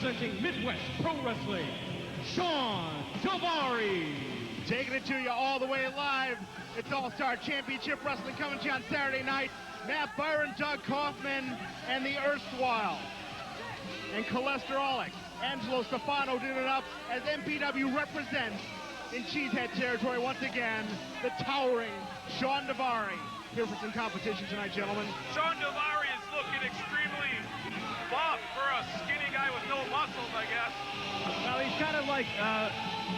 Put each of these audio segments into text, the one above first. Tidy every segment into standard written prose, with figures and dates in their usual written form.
representing Midwest Pro Wrestling, Shawn Daivari. Taking it to you all the way live. It's All-Star Championship Wrestling coming to you on Saturday night. Matt Byron, Doug Kaufman, and the erstwhile and cholesterolic Angelo Stefano doing it up as MPW represents in Cheesehead territory once again the towering Shawn Daivari. Here for some competition tonight, gentlemen. Shawn Daivari is looking extremely buff for a skinny guy with no muscles, I guess. Well, he's kind of like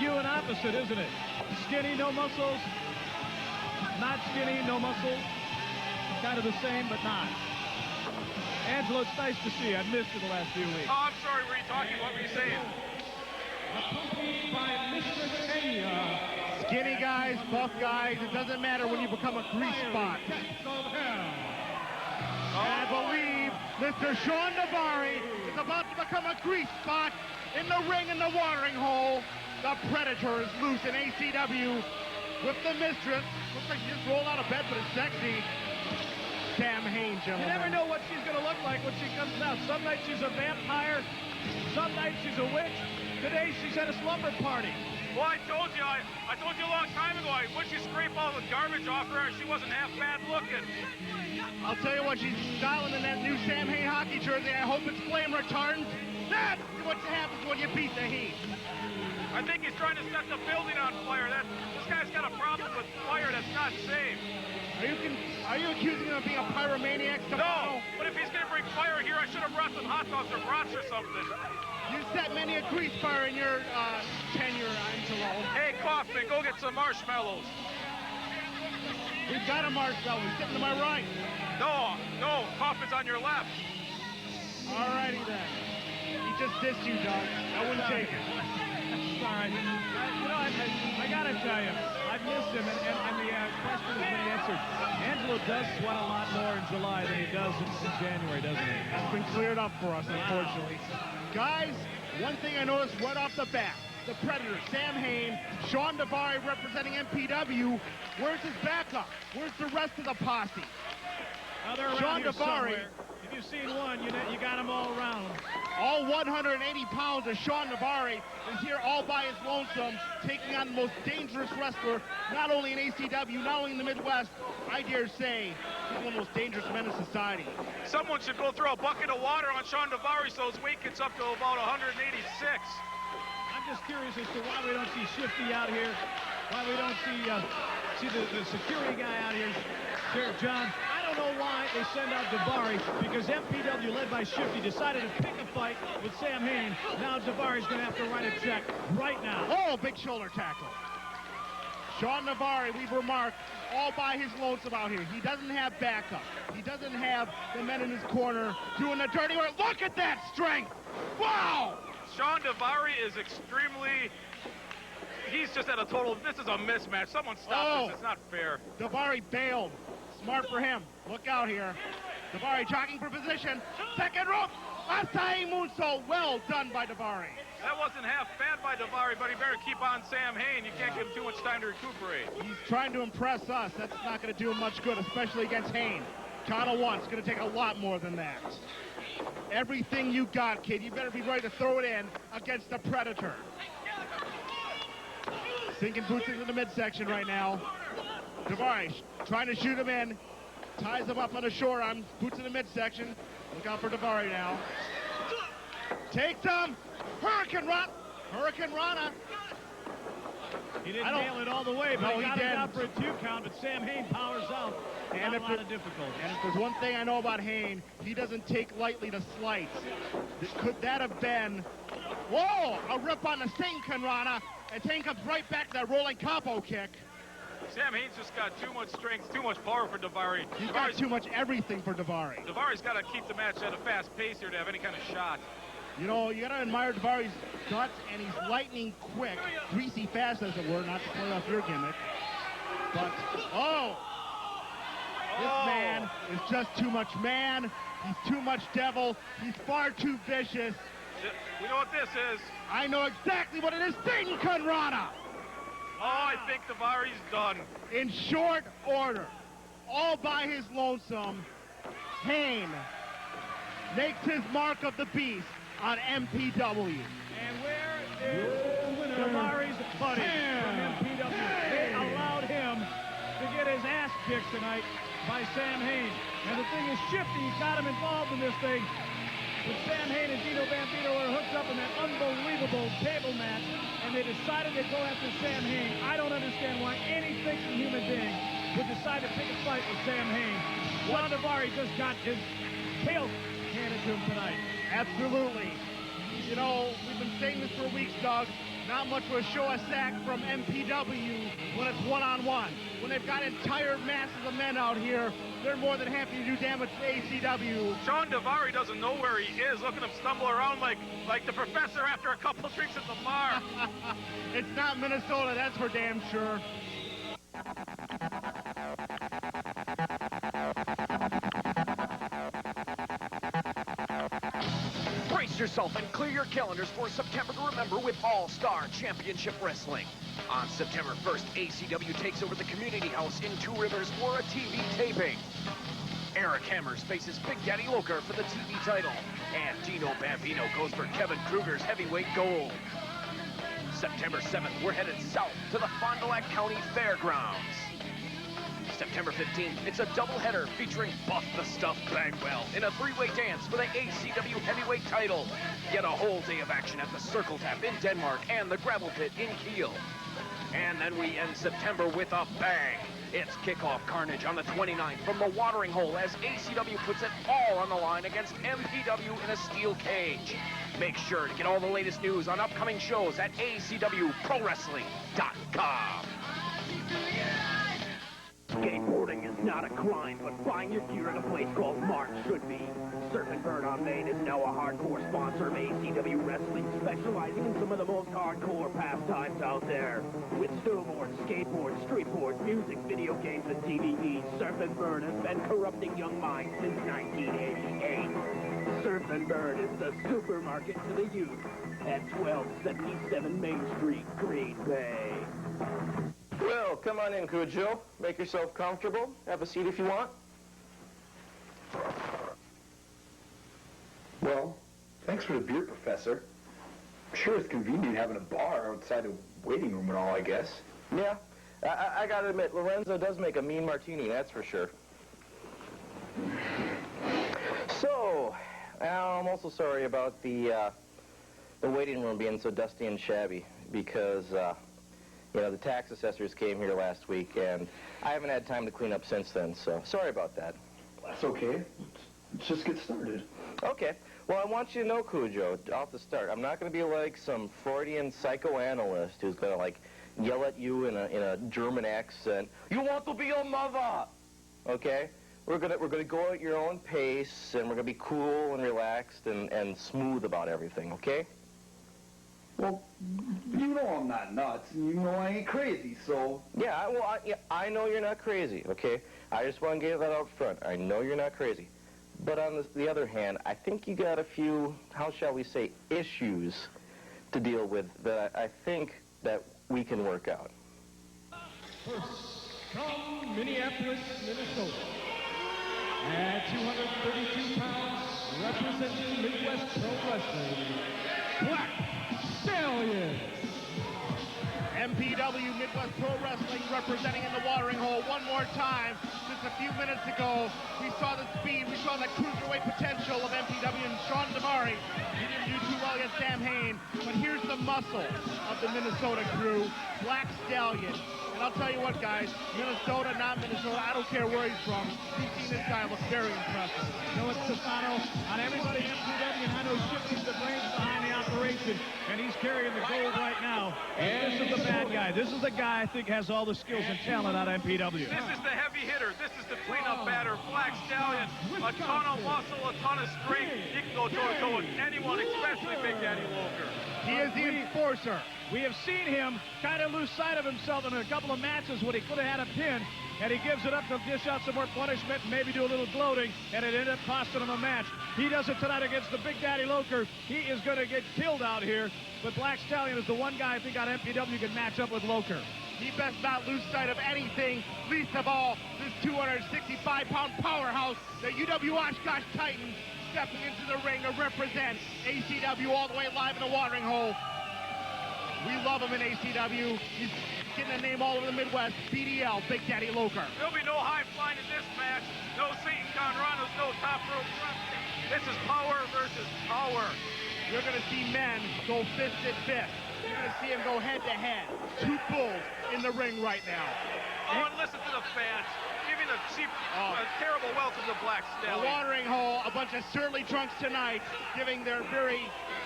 you and opposite, isn't it? Skinny, no muscles. Not skinny, no muscles. Kind of the same, but not. Angelo, it's nice to see you. I've missed you the last few weeks. Oh, I'm sorry. Were you talking? What were you saying? Accompanied by Mistress Enyah. Skinny guys, buff guys, it doesn't matter when you become a grease spot. I believe Mr. Shawn Daivari is about to become a grease spot in the ring in the watering hole. The Predator is loose in ACW with the Mistress. Looks like she just rolled out of bed, but it's sexy. Sam Hayne, gentlemen. You never know what she's going to look like when she comes out. Some nights she's a vampire. Some nights she's a witch. Today she's at a slumber party. Well, I told you a long time ago, once you scrape all the garbage off her, she wasn't half bad looking. I'll tell you what, she's styling in that new Sam Hayne hockey jersey. I hope it's flame retardant. That's what happens when you beat the Heat. I think he's trying to set the building on fire. This guy's got a problem with fire that's not safe. Are you accusing him of being a pyromaniac, Stefano? No, but if he's going to bring fire here, I should have brought some hot dogs or brats or something. You set many a grease fire in your tenure, Angelo. Hey, Kaufman, go get some marshmallows. We've got a marshmallow. He's sitting to my right. No, Kaufman's on your left. All righty then. He just dissed you, Doug. I wouldn't take it. Sorry. I got to tell you, I've missed him, and the question has been answered. Angelo does sweat a lot more in July than he does in January, doesn't he? That's been cleared up for us, unfortunately. Guys, one thing I noticed right off the bat, the Predator, Sam Hayne, Shawn Daivari representing MPW. Where's his backup? Where's the rest of the posse? Well, they're around here somewhere. If you've seen one, you got them all around. All 180 pounds of Shawn Daivari is here all by his lonesome, taking on the most dangerous wrestler, not only in ACW, not only in the Midwest, I dare say, he's one of the most dangerous men in society. Someone should go throw a bucket of water on Shawn Daivari so his weight gets up to about 186. I'm just curious as to why we don't see Shifty out here, why we don't see the security guy out here, Sheriff John. I don't know why they send out Daivari, because MPW, led by Shifty, decided to pick a fight with Sam Hayne. Now Daivari's going to have to write a check right now. Oh, big shoulder tackle. Shawn Daivari, we've remarked, all by his lonesome out here. He doesn't have backup. He doesn't have the men in his corner doing the dirty work. Look at that strength! Wow! Shawn Daivari is extremely... He's just at a total... This is a mismatch. Someone stop this. It's not fair. Daivari bailed. Smart for him. Look out here. Daivari jogging for position. Second rope. Asai Moonsault. Well done by Daivari. That wasn't half bad by Daivari, but he better keep on Sam Hayne. You can't give him too much time to recuperate. He's trying to impress us. That's not going to do him much good, especially against Hayne. Count of one. It's going to take a lot more than that. Everything you got, kid. You better be ready to throw it in against the Predator. Sinking boots into the midsection right now. Daivari trying to shoot him in. Ties him up on the short arm. Boots in the midsection. Look out for Daivari now. Takes him. Hurricane Rana. He didn't nail it all the way, but he got it down for a 2 count, but Sam Hayne powers out. And a lot of difficulty. And if there's one thing I know about Hayne, he doesn't take lightly to slights. Could that have been, whoa, a rip on the Sinkin Rana, and Hayne comes right back to that rolling capo kick. Sam Hayne's just got too much strength, too much power for Daivari. He's got too much everything for Daivari. Daivari's got to keep the match at a fast pace here to have any kind of shot. You know, you got to admire Daivari's guts, and he's lightning quick, greasy fast, as it were, not to play off your gimmick. But, this man is just too much man. He's too much devil. He's far too vicious. We know what this is. I know exactly what it is. Sinkin Rana. Oh, I think Daivari's done. In short order, all by his lonesome, Hayne makes his mark of the beast on MPW. And where is Daivari's buddy from MPW? They allowed him to get his ass kicked tonight by Sam Hayne. And the thing is, Shifty got him involved in this thing. But Sam Hayne and Dino Bambino were hooked up in that unbelievable table match, and they decided to go after Sam Hayne. I don't understand why any thinking human being would decide to pick a fight with Sam Hayne. Shawn Daivari just got his tail handed to him tonight. Absolutely. You know, we've been saying this for weeks, Doug. Not much will show a sack from MPW when it's one-on-one. When they've got entire masses of men out here, they're more than happy to do damage to ACW. Shawn Daivari doesn't know where he is. Look at him stumble around like the professor after a couple drinks at the bar. It's not Minnesota, that's for damn sure. Brace yourself and clear your calendars for September to remember with All-Star Championship Wrestling. On September 1st, ACW takes over the Community House in Two Rivers for a TV taping. Eric Hammers faces Big Daddy Loker for the TV title, and Dino Bambino goes for Kevin Krueger's heavyweight gold. September 7th, we're headed south to the Fond du Lac County Fairgrounds. September 15th, it's a doubleheader featuring Buff the Stuff Bagwell in a three-way dance for the ACW heavyweight title. Get a whole day of action at the Circle Tap in Denmark and the Gravel Pit in Kiel. And then we end September with a bang. It's kickoff carnage on the 29th from the watering hole as ACW puts it all on the line against MPW in a steel cage. Make sure to get all the latest news on upcoming shows at acwprowrestling.com. Skateboarding is not a crime, but buying your gear at a place called Mark should be. Surfin Bird on Main is now a hardcore sponsor of ACW Wrestling, specializing in some of the most hardcore pastimes out there. With snowboards, skateboards, streetboards, music, video games, and DVDs, Surfin Bird has been corrupting young minds since 1988. Surfin Bird is the supermarket to the youth at 1277 Main Street, Green Bay. Well, come on in, KUJO. Make yourself comfortable. Have a seat if you want. Well, thanks for the beer, Professor. Sure, it's convenient having a bar outside the waiting room and all, I guess. Yeah, I gotta admit, Lorenzo does make a mean martini, that's for sure. So, I'm also sorry about the waiting room being so dusty and shabby, because, you know, the tax assessors came here last week, and I haven't had time to clean up since then, so sorry about that. That's okay. Let's just get started. Okay. Well, I want you to know, KUJO, off the start, I'm not going to be like some Freudian psychoanalyst who's going to, like, yell at you in a German accent, "You want to be your mother!" Okay? We're gonna go at your own pace, and we're going to be cool and relaxed and smooth about everything, okay? Well, you know I'm not nuts, and you know I ain't crazy, so... Yeah, well, I know you're not crazy, okay? I just want to get that out front. I know you're not crazy. But on the other hand, I think you got a few, how shall we say, issues to deal with that I think that we can work out. First, from Minneapolis, Minnesota, at 232 pounds, representing Midwest Pro Wrestling, Black Stallion. MPW Midwest Pro Wrestling representing in the watering hole one more time. Just a few minutes ago, we saw the speed, we saw the cruiserweight potential of MPW and Shawn Daivari. He didn't do too well against Sam Hayne, but here's the muscle of the Minnesota crew, Black Stallion. And I'll tell you what, guys, Minnesota, not Minnesota, I don't care where he's from. You've seen this guy look very impressive. You know what, Stefano? On everybody MPW, I know Shifty's the brains behind the operation, and he's carrying the gold right now. And this is the bad guy. This is the guy I think has all the skills and talent out of MPW. This is the heavy hitter. This is the cleanup batter. Black Stallion, a ton of muscle, a ton of strength. He can go toe-to-toe with anyone, especially Big Daddy Loker. He is the enforcer. We have seen him kind of lose sight of himself in a couple of matches when he could have had a pin, and he gives it up to dish out some more punishment and maybe do a little gloating, and it ended up costing him a match. He does it tonight against the Big Daddy Loker. He is going to get killed out here, but Black Stallion is the one guy I think on MPW can match up with Loker. He best not lose sight of anything, least of all this 265-pound powerhouse, the UW Oshkosh Titans, stepping into the ring to represent ACW all the way live in the watering hole. We love him in ACW. He's getting a name all over the Midwest. BDL, Big Daddy Loker. There'll be no high flying in this match. No Satan Conrados, no top rope drop. This is power versus power. You're going to see men go fist at fist. You're going to see them go head to head. Two bulls in the ring right now. Oh, and listen to the fans. Giving a cheap, terrible welcome to Black The Stallion. watering hole, a bunch of surly drunks tonight, giving their very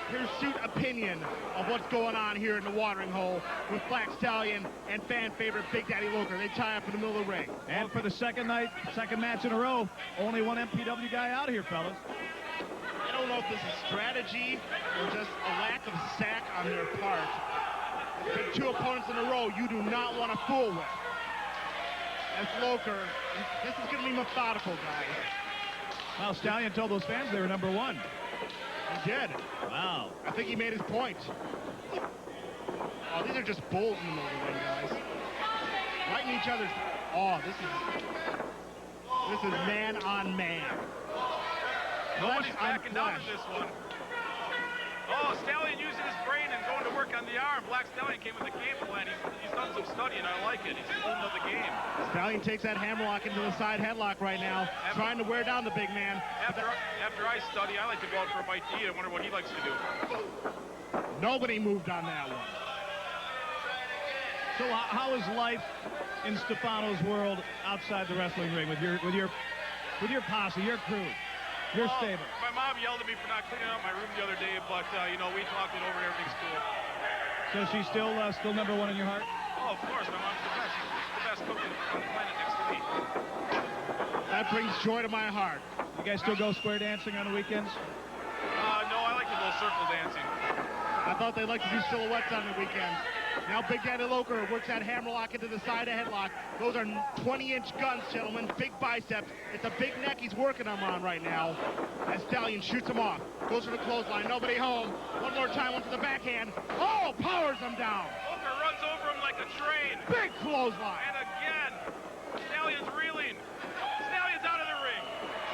hirsute opinion of what's going on here in the watering hole with Black Stallion and fan favorite Big Daddy Loker. They tie up in the middle of the ring. And for the second match in a row, only one MPW guy out here, fellas. I don't know if this is strategy or just a lack of sack on their part. But two opponents in a row you do not want to fool with. As Loker, this is going to be methodical, guys. Well, Stallion told those fans they were number one. He did. Wow. I think he made his point. Oh, these are just bulls in the middle of the ring, guys. Right in each other's... Oh, this is man on man. Nobody's backing down in this one. Oh, Stallion using his brain and going to work on the arm. Black Stallion came with a game plan. He's done some studying. I like it. He's cleaned up the game. Stallion takes that hammerlock into the side headlock right now, trying to wear down the big man. After I study, I like to go out for a bite to eat. I wonder what he likes to do. Nobody moved on that one. So how is life in Stefano's world outside the wrestling ring with your posse, your crew, your stable? My mom yelled at me for not cleaning up my room the other day, but you know, we talked it over and everything's cool. So she's still number one in your heart? Oh, of course, my mom's the best. She's the best cook on the planet next to me. That brings joy to my heart. You guys still go square dancing on the weekends? No, I like to go circle dancing. I thought they liked to do silhouettes on the weekends. Now Big Daddy Loker works that hammerlock into the side of headlock. Those are 20-inch guns, gentlemen. Big biceps. It's a big neck he's working them on right now. As Stallion shoots him off. Goes for the clothesline. Nobody home. One more time. One to the backhand. Oh, powers him down. Loker runs over him like a train. Big clothesline. And again, Stallion's reeling. Stallion's out of the ring.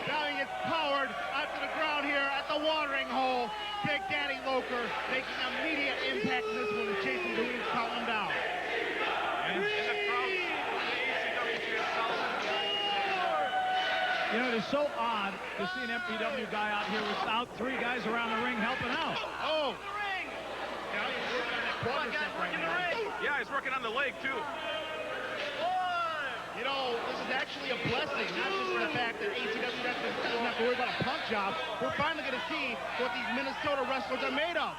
Stallion gets powered out to the ground here at the watering hole. Big Daddy Loker making immediate impact in this one as Jason Louise counting him down. And the crowd, the ACW cheers solid. You know, it is so odd to see an MPW guy out here without three guys around the ring helping out. Oh! Stallion's working on that quadricep right now. Yeah, he's working on the leg, too. You know, this is actually a blessing, not just for the fact that ACW wrestlers don't have to worry about a punk job. We're finally going to see what these Minnesota wrestlers are made of.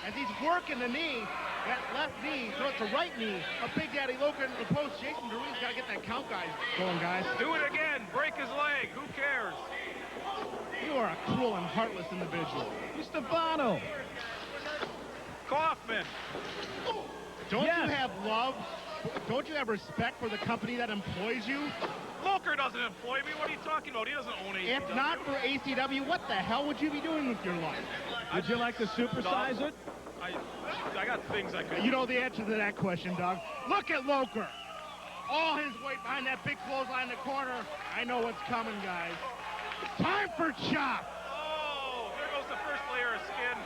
As he's working the knee, that left knee, so it's the right knee of Big Daddy Loker into the post. Jason Derue's got to get that count guys going, guys. Do it again. Break his leg. Who cares? You are a cruel and heartless individual. Stefano. Kaufman. Don't you have love? Don't you have respect for the company that employs you? Loker doesn't employ me. What are you talking about? He doesn't own ACW. If not for ACW, what the hell would you be doing with your life? Would you like to supersize it? I got things I could. You know the answer to that question, Doug. Look at Loker. All his weight behind that big clothesline in the corner. I know what's coming, guys. Time for chop. Oh, there goes the first layer of skin.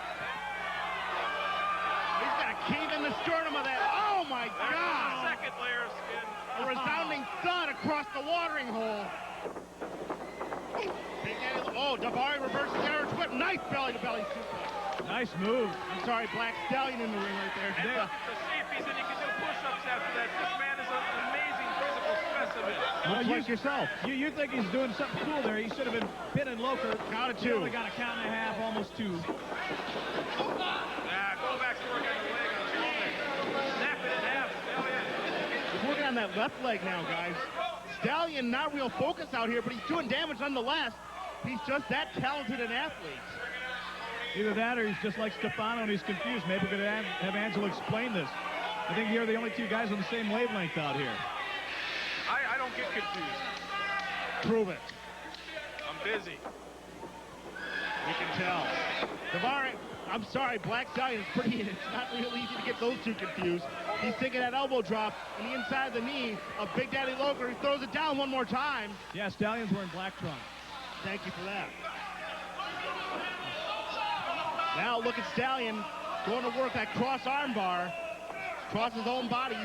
He's got to cave in the sternum of that. Oh, my There's God. the second layer of skin. A resounding thud across the watering hole. Oh, Daivari reverses the Irish whip. Nice belly-to-belly suplex. Nice move. I'm sorry, Black Stallion in the ring right there. And look at the safeties, and you can do push-ups after that. This man is an amazing physical specimen. Much like yourself. You think he's doing something cool there. He should have been pinning Loker. Count of He two. only got a count and a half, almost two. Go back to work on your leg on the shoulder. Snap it in half, Stallion. He's working on that left leg now, guys. Stallion, not real focus out here, but he's doing damage nonetheless. He's just that talented an athlete. Either that or he's just like Stefano and he's confused. Maybe we're going to have Angelo explain this. I think you're the only two guys on the same wavelength out here. I don't get confused. Prove it. I'm busy. You can tell. Daivari, I'm sorry, Black Stallion is pretty, it's not real easy to get those two confused. He's taking that elbow drop on the inside of the knee of Big Daddy Loker. He throws it down one more time. Yeah, Stallion's wearing black trunks. Thank you for that. Now look at Stallion going to work that cross arm bar. Cross his own body,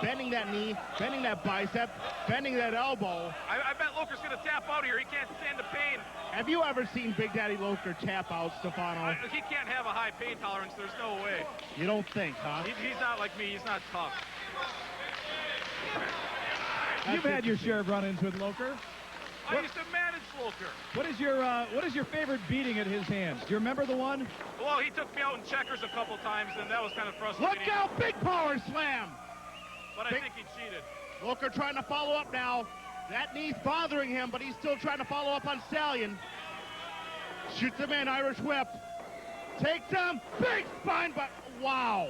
bending that knee, bending that bicep, bending that elbow. I bet Loker's going to tap out here. He can't stand the pain. Have you ever seen Big Daddy Loker tap out, Stefano? He can't have a high pain tolerance. There's no way. You don't think, huh? He's not like me. He's not tough. You've had your share of run-ins with Loker. I used to manage Loker. What is your favorite beating at his hands? Do you remember the one? Well, he took me out in checkers a couple times, and that was kind of frustrating. Look out, big power slam! But I think he cheated. Loker trying to follow up now. That knee's bothering him, but he's still trying to follow up on Stallion. Shoots him in, Irish whip. Takes him, big spine, but wow.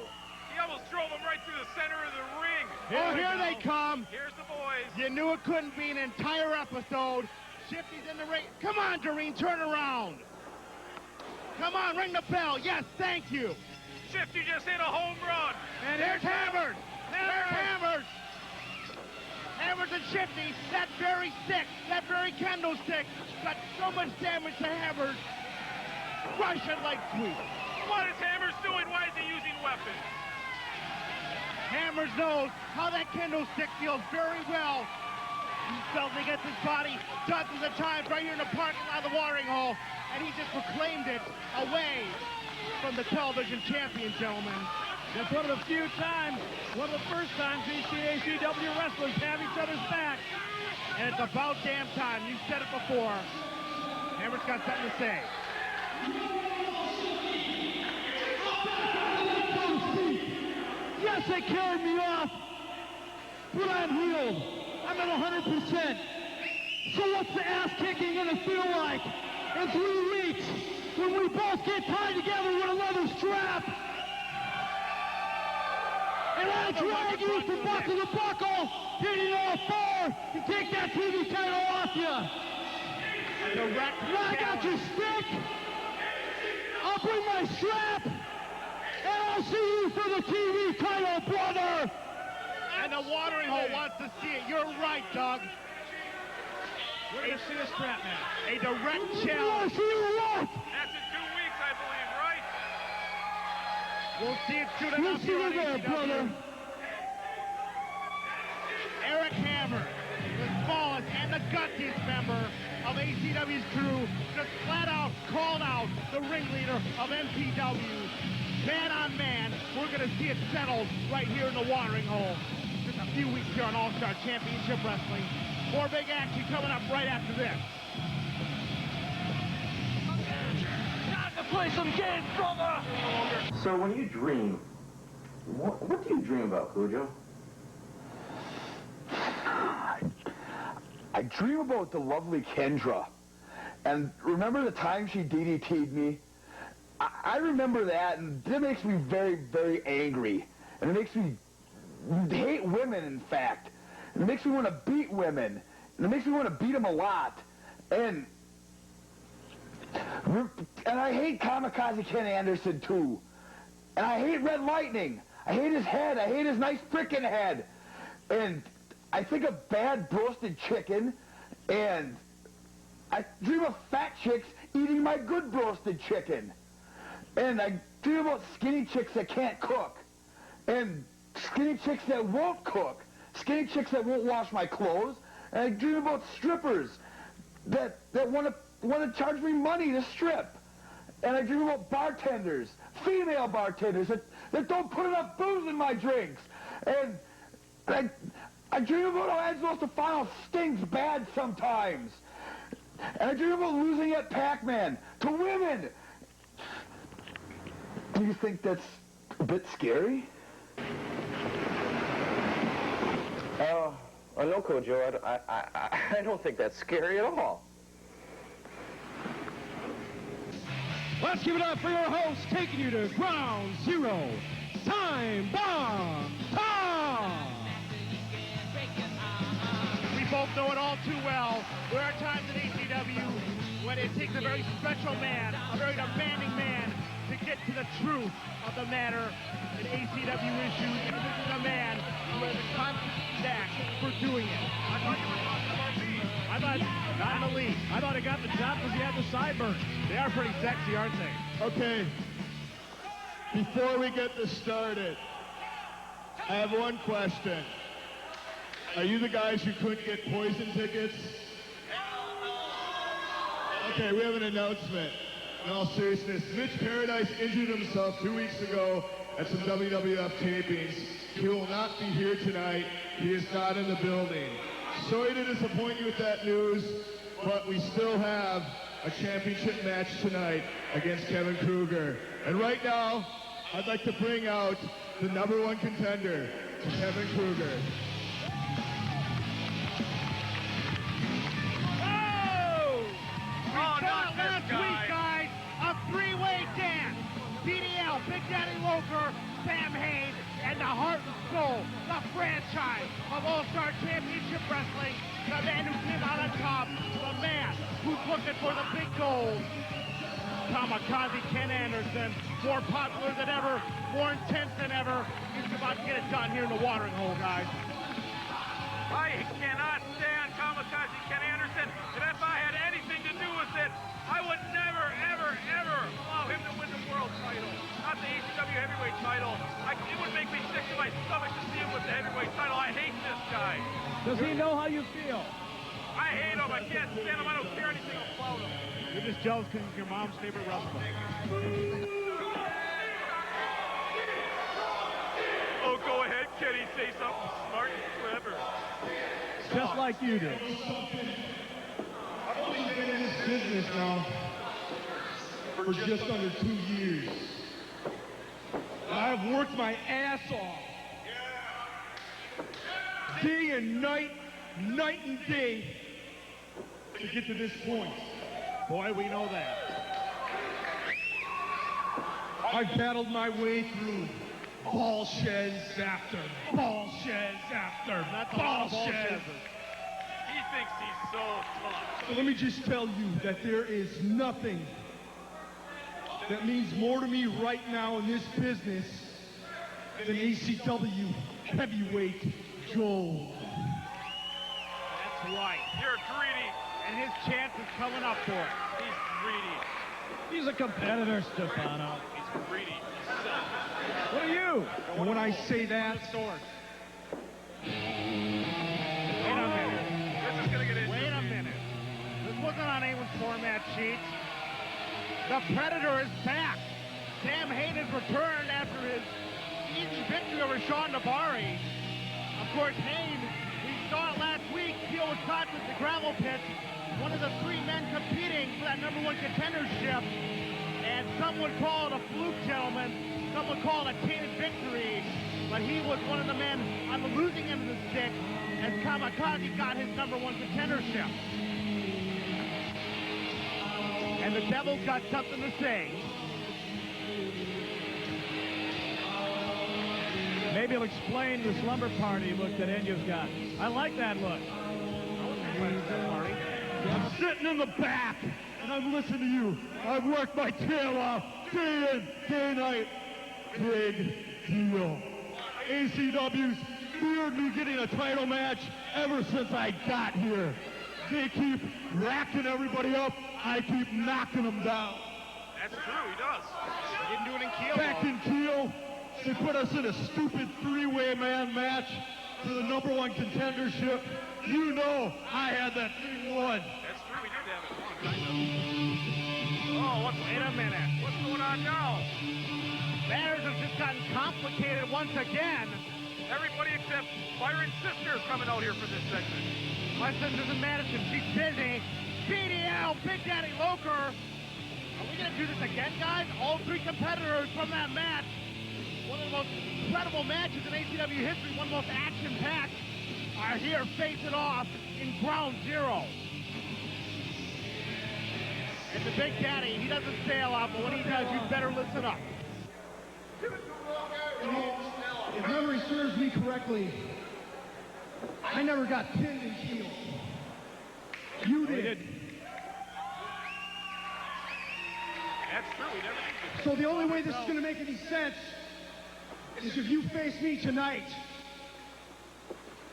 He almost drove him right through the center of the ring. Here they come. Here's the boys. You knew it couldn't be an entire episode. Shifty's in the ring. Come on, Doreen, turn around. Come on, ring the bell. Yes, thank you. Shifty just hit a home run. And there's Hammers. There's Hammers. Hammers and Shifty. That very stick, that very kendo stick, got so much damage to Hammers. Russian leg sweep. What is Hammers doing? Why is he using weapons? Hammers knows how that kendo stick feels very well. He felt it against his body dozens of times right here in the parking lot of the watering hole, and he just proclaimed it away from the television champion, gentlemen. That's one of the few times, one of the first times we see ACW wrestlers have each other's back. And it's about damn time. You said it before. Hammers got something to say. Yes, they carried me off, but I'm healed. I'm at 100%. So what's the ass kicking gonna feel like in 3 weeks when we both get tied together with another strap? And I drag you from buckle to buckle, hitting all four, and take that TV title off you. Direct And I got your stick. I'll bring my strap. And I'll see you for the TV title, brother! And the watering hole wants to see it. You're right, Doug. We're going to see a strap match. A direct I challenge. see you what? That's in 2 weeks, I believe, right? We'll see it soon We'll enough see here you on there, ACW. brother. Eric Hammer, the smallest and the gutsiest member of ACW's crew, just flat out called out the ringleader of MPW. Man on man, we're going to see it settled right here in the watering hole. Just a few weeks here on All-Star Championship Wrestling. More big action coming up right after this. Time to play some games, brother! So when you dream, what do you dream about, KUJO? I dream about the lovely Kendra. And remember the time she DDT'd me? I remember that, and that makes me very, very angry. And it makes me hate women, in fact. And it makes me want to beat women. And it makes me want to beat them a lot. And I hate Kamikaze Ken Anderson, too. And I hate Red Lightning. I hate his head. I hate his nice frickin' head. And I think of bad roasted chicken. And I dream of fat chicks eating my good roasted chicken. And I dream about skinny chicks that can't cook. And skinny chicks that won't cook. Skinny chicks that won't wash my clothes. And I dream about strippers that want to charge me money to strip. And I dream about bartenders, female bartenders that don't put enough booze in my drinks. And I dream about how Angelo Stefano stings bad sometimes. And I dream about losing at Pac-Man to women. Do you think that's a bit scary? No, KUJO, I don't think that's scary at all. Let's give it up for your host, taking you to Ground Zero, Time Bomb Tom! We both know it all too well. There are times in ACW when it takes a very special man, a very demanding man, to get to the truth of the matter in ACW issues, and this is a man who has a constant stack for doing it. I thought you were talking about me. I thought, not in the least. I thought he got the job because he had the sideburns. They are pretty sexy, aren't they? Okay, Before we get this started, I have one question. Are you the guys who couldn't get poison tickets? Okay, we have an announcement. In all seriousness, Mitch Paradise injured himself 2 weeks ago at some WWF tapings. He will not be here tonight. He is not in the building. Sorry to disappoint you with that news, but we still have a championship match tonight against Kevin Krueger. And right now, I'd like to bring out the #1 contender to Kevin Krueger. Last week, guys, a three-way dance. BDL, Big Daddy Loker, Sam Hayne, and the heart and soul, the franchise of All-Star Championship Wrestling, the man who came out on top, the man who's looking for the big gold. Kamikaze Ken Anderson, more popular than ever, more intense than ever. He's about to get it done here in the watering hole, guys. I cannot stand Kamikaze Ken Anderson, and if I had anything to do with it, I would never, ever, ever allow him to win the world title. Not the ACW heavyweight title. It would make me sick to my stomach to see him with the heavyweight title. I hate this guy. Does he know how you feel? I hate him. I can't stand him. I don't care anything about him. You're just jealous because he's your mom's favorite wrestler. Oh, go ahead, Kenny. Say something smart and clever. Just like you did. I've only been in this business now for just under 2 years. I've worked my ass off. Day and night and day to get to this point. Boy, we know that. I battled my way through ball sheds after ball sheds after ball sheds. He thinks he's so tough. So let me just tell you that there is nothing that means more to me right now in this business than ACW heavyweight gold. That's right. You're greedy. And his chance is coming up for it. He's greedy. He's a competitor, Stefano. He's greedy. What are you? And when I say that, Wait a minute. This is going to get into Wait a minute. This wasn't on anyone's format sheet. The Predator is back. Sam Hayne has returned after his easy victory over Shawn Daivari. Of course, Hayne, we saw it last week, deal with Scott with the gravel pit. One of the three men competing for that #1 contendership. And some would call it a fluke, gentlemen. Some would call it a tainted victory. But he was one of the men on the losing end of the stick as Kamikaze got his #1 contendership. And the Devil's got something to say. Maybe he'll explain the slumber party look that Enyah's got. I like that look. I'm sitting in the back and I'm listening to you. I've worked my tail off day in, day night. Big deal. ACW's feared me getting a title match ever since I got here. They keep racking everybody up. I keep knocking them down. That's true, he does. He didn't do it in Kiel. Back in Kiel, they put us in a stupid three-way man match for the #1 contendership. You know I had that thing won. That's true, we did have it. Oh, Wait a minute. what's going on now? Matters have just gotten complicated once again. Everybody except Byron's sister is coming out here for this segment. My sister's in Madison. She's busy. BDL, Big Daddy Loker. Are we going to do this again, guys? All three competitors from that match. One of the most incredible matches in ACW history, one of the most action-packed, are here facing off in ground zero. And the Big Daddy, he doesn't say a lot, but when he does, you better listen up. If memory serves me correctly, I never got pinned in Kiel. You did. That's true, we never did. So the only way this is going to make any sense is if you face me tonight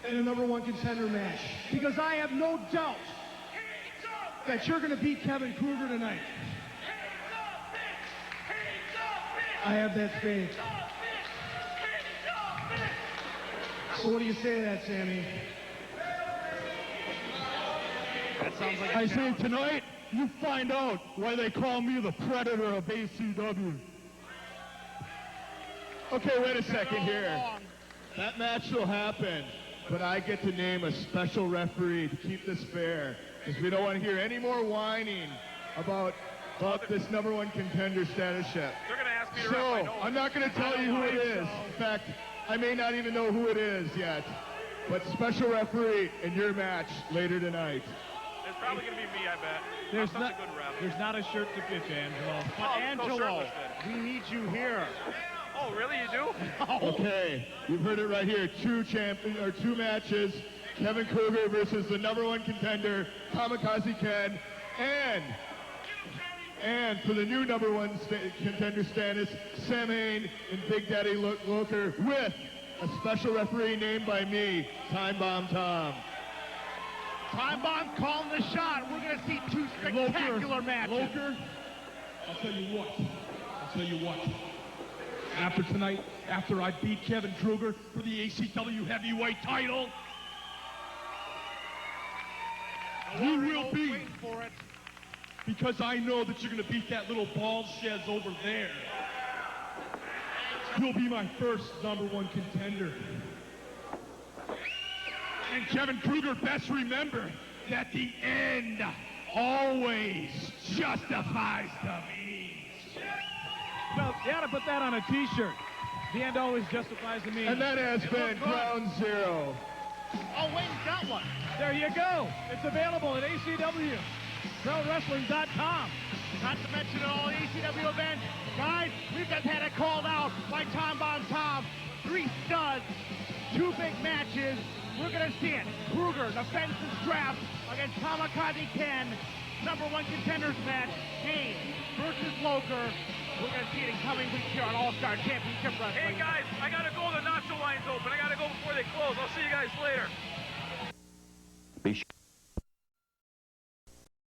in a #1 contender match. Because I have no doubt that you're going to beat Kevin Krueger tonight. I have that faith. So what do you say to that, Sammy? That sounds like I say tonight, you find out why they call me the Predator of ACW. Okay, wait a second here. That match will happen, but I get to name a special referee to keep this fair, because we don't want to hear any more whining about this #1 contender status ship. They're going to ask me to So, ref. I'm not going to tell you who it is. In fact, I may not even know who it is yet. But special referee in your match later tonight. It's probably going to be me, I bet. There's I'm such not, a good ref. there's not a shirt to fit, Angelo. But Oh, Angelo, shirtless then. we need you here. Oh, really? You do? Okay, you've heard it right here. Two matches. Kevin Krueger versus the #1 contender, Kamikaze Ken, and for the new #1 contender status, Sam Hayne and Big Daddy Loker, with a special referee named by me, Time Bomb Tom. Time Bomb calling the shot. We're going to see two spectacular matches. Loker, I'll tell you what. After tonight, after I beat Kevin Krueger for the ACW heavyweight title, you will be, Wait for it. because I know that you're going to beat that little bald shez over there. You'll be my first #1 contender. And Kevin Krueger, best remember that the end always justifies the means. No, you ought to put that on a T-shirt. The end always justifies the means. And that has been Ground Zero. Oh, Wayne's got one. There you go. It's available at ACW. ProWrestling.com. Not to mention all ACW events. Guys, we've just had it called out by Time Bomb Tom. 3 studs, 2 big matches. We're going to see it. Krueger defends the strap against Kamikaze Ken. #1 contenders match. Hayne versus Loker. We're going to see it in coming weeks here on All-Star Championship Wrestling. Hey, guys, I got to go. The nacho line's open. I got to go before they close. I'll see you guys later. Be sure.